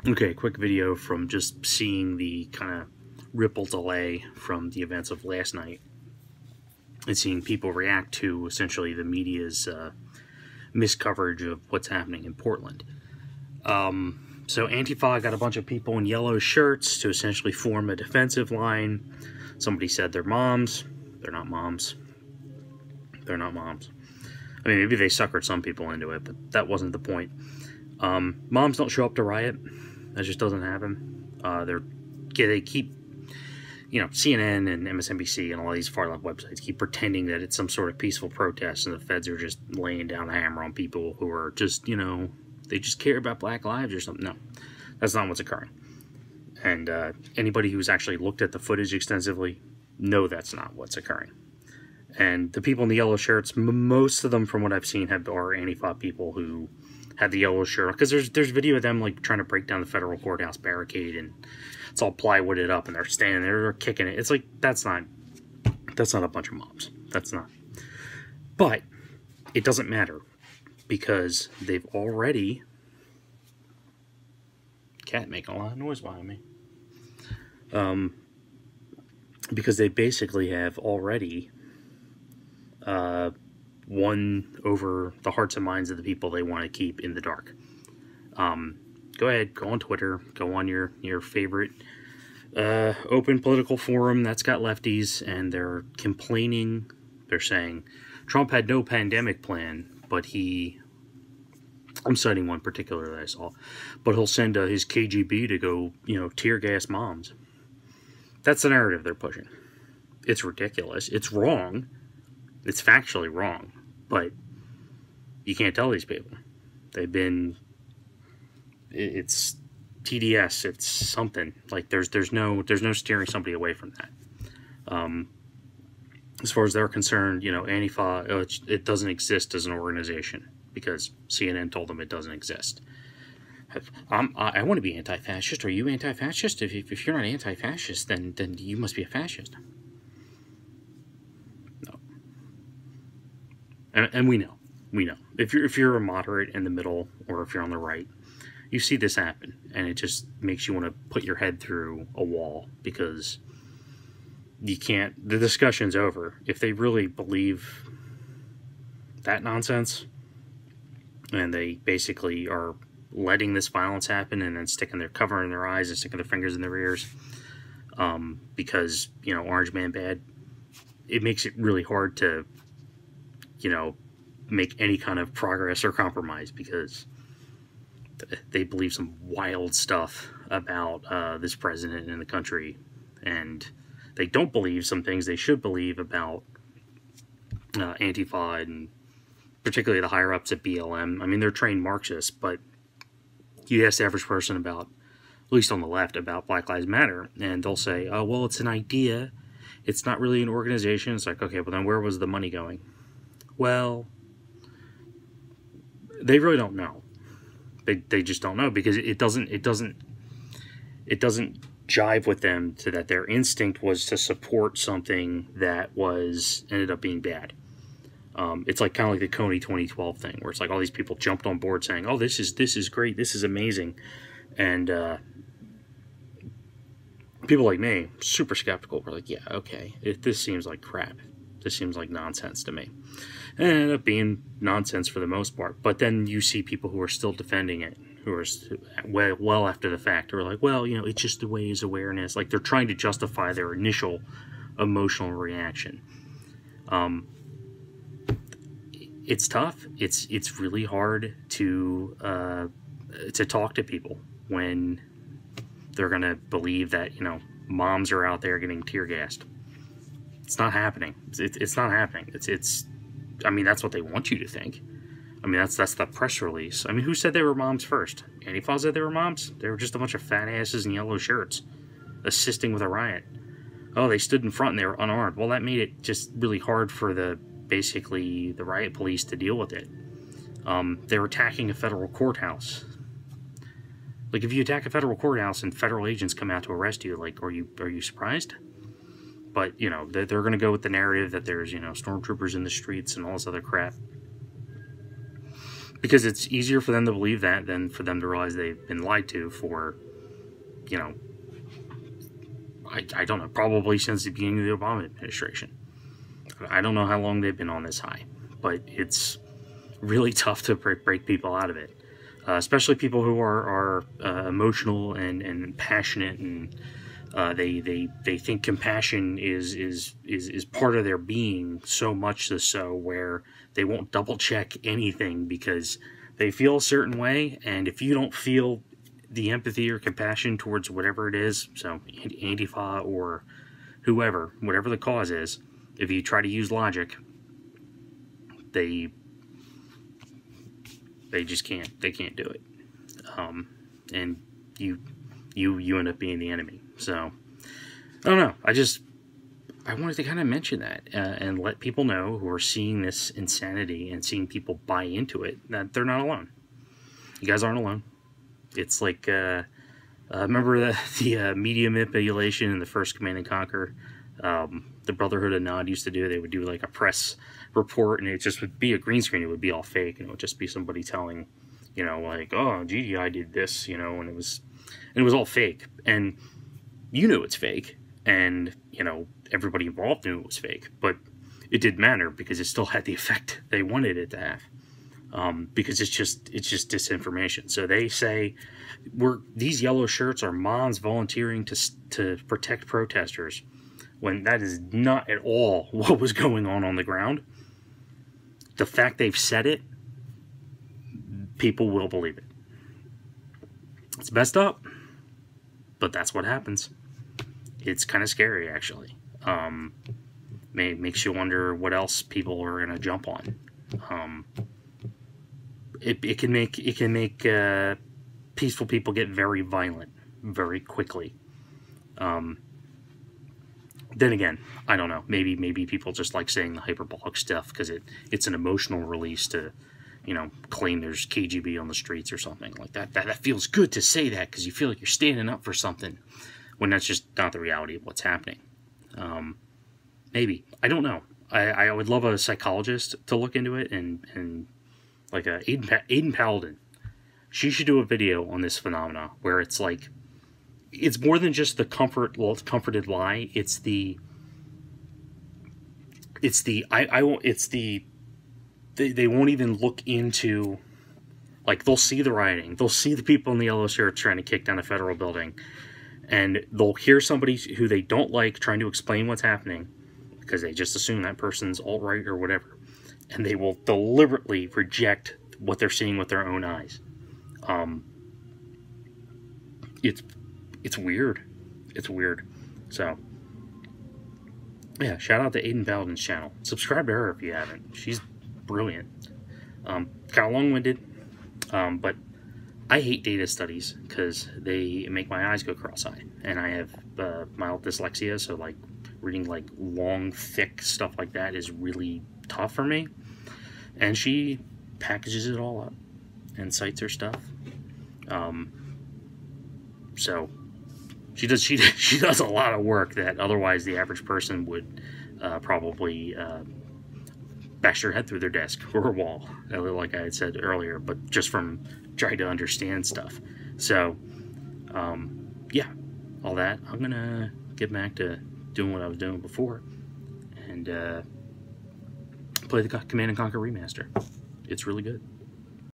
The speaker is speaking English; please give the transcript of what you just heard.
Okay, quick video from just seeing the kind of ripple delay from the events of last night and seeing people react to essentially the media's miscoverage of what's happening in Portland. So Antifa got a bunch of people in yellow shirts to essentially form a defensive line. Somebody said they're moms. They're not moms. They're not moms. I mean, maybe they suckered some people into it, but that wasn't the point. Moms don't show up to riot. That just doesn't happen. They keep, CNN and MSNBC and all these far-left websites keep pretending that it's some sort of peaceful protest and the feds are just laying down a hammer on people who are just, they just care about black lives or something. No, that's not what's occurring. And anybody who's actually looked at the footage extensively know that's not what's occurring. And the people in the yellow shirts, most of them from what I've seen are Antifa people who had the yellow shirt, because there's video of them like trying to break down the federal courthouse barricade, and it's all plywooded up, and they're standing there, they're kicking it. It's like that's not a bunch of mobs. That's not. But it doesn't matter because they've already. Cat making a lot of noise behind me. Because they basically have already won over the hearts and minds of the people they want to keep in the dark. Go ahead, go on Twitter, go on your favorite open political forum that's got lefties, and they're complaining. They're saying Trump had no pandemic plan, but I'm citing one particular that I saw, but he'll send his KGB to go, tear gas moms. That's the narrative they're pushing. It's ridiculous. It's wrong. It's factually wrong, but you can't tell these people. It's TDS. It's something like there's no steering somebody away from that. As far as they're concerned, Antifa, it doesn't exist as an organization because CNN told them it doesn't exist. I want to be anti-fascist. Are you anti-fascist? If you're not anti-fascist, then you must be a fascist. No. And we know. If you're a moderate in the middle, or if you're on the right, you see this happen, and it just makes you want to put your head through a wall because you can't. The discussion's over. If they really believe that nonsense, and they basically are letting this violence happen and then covering their eyes and sticking their fingers in their ears because, Orange Man bad, it makes it really hard to, make any kind of progress or compromise because they believe some wild stuff about this president and the country, and they don't believe some things they should believe about Antifa and particularly the higher-ups at BLM. I mean, they're trained Marxists, but you ask the average person about, at least on the left, about Black Lives Matter, and they'll say, oh, well, it's an idea. It's not really an organization. It's like, okay, well, then where was the money going? Well, they really don't know. They just don't know because it doesn't jive with them to that their instinct was to support something that ended up being bad. It's like kind of like the Coney 2012 thing, where it's like all these people jumped on board saying, "Oh, this is great, this is amazing," and people like me, super skeptical, were like, "Yeah, okay, this seems like crap. This seems like nonsense to me," and it ended up being nonsense for the most part. But then you see people who are still defending it, who are well after the fact, who are like, "Well, it's just the way is awareness." Like they're trying to justify their initial emotional reaction. It's tough. It's really hard to talk to people when they're gonna believe that moms are out there getting tear gassed. It's not happening. It's not happening. I mean, that's what they want you to think. I mean, that's the press release. I mean, who said they were moms first? Antifa said they were moms. They were just a bunch of fat asses in yellow shirts assisting with a riot. Oh, they stood in front and they were unarmed. Well, that made it just really hard for basically the riot police to deal with it. They were attacking a federal courthouse. Like, if you attack a federal courthouse and federal agents come out to arrest you, like, are you surprised? But, they're going to go with the narrative that there's, stormtroopers in the streets and all this other crap. because it's easier for them to believe that than for them to realize they've been lied to for, you know, I don't know, probably since the beginning of the Obama administration. I don't know how long they've been on this high, but it's really tough to break people out of it, especially people who are emotional and passionate, and they think compassion is part of their being, so much so where they won't double check anything because they feel a certain way, and if you don't feel the empathy or compassion towards whatever it is, so Antifa or whoever, whatever the cause is, if you try to use logic, they just can't. They can't do it, and you end up being the enemy. So I don't know. I wanted to kind of mention that and let people know who are seeing this insanity and seeing people buy into it that they're not alone. You guys aren't alone. It's like remember the media manipulation in the first Command and Conquer. The Brotherhood of Nod used to do. They would do like a press report, and it just would be a green screen. It would be all fake, and it would just be somebody telling, you know, like, oh, GDI did this, you know, and it was all fake, and you knew it's fake, and you know everybody involved knew it was fake, but it didn't matter because it still had the effect they wanted it to have. Because it's just disinformation. So they say these yellow shirts are moms volunteering to protect protesters, when that is not at all what was going on the ground. The fact they've said it, people will believe it. It's messed up, but that's what happens. It's kind of scary, actually. Makes you wonder what else people are going to jump on. It can make peaceful people get very violent very quickly. Then again, I don't know. Maybe people just like saying the hyperbolic stuff because it's an emotional release to, you know, claim there's KGB on the streets or something like that. That feels good to say that because you feel like you're standing up for something, when that's just not the reality of what's happening. Maybe, I don't know. I would love a psychologist to look into it, and like Aiden Paladin. She should do a video on this phenomena where it's like, it's more than just the comforted lie. They won't even look into, like, they'll see the rioting, they'll see the people in the yellow shirts trying to kick down a federal building, and they'll hear somebody who they don't like trying to explain what's happening because they just assume that person's alt-right or whatever, and they will deliberately reject what they're seeing with their own eyes. It's weird. It's weird. So, yeah, shout out to Aiden Paladin's channel. Subscribe to her if you haven't. She's brilliant. Kind of long-winded, but I hate data studies because they make my eyes go cross-eyed, and I have mild dyslexia, so like reading like long, thick stuff like that is really tough for me. And she packages it all up and cites her stuff. So she does a lot of work that otherwise the average person would probably bash their head through their desk or a wall, like I had said earlier, but just from trying to understand stuff. So yeah, all that. I'm gonna get back to doing what I was doing before and play the Command and Conquer Remaster. It's really good.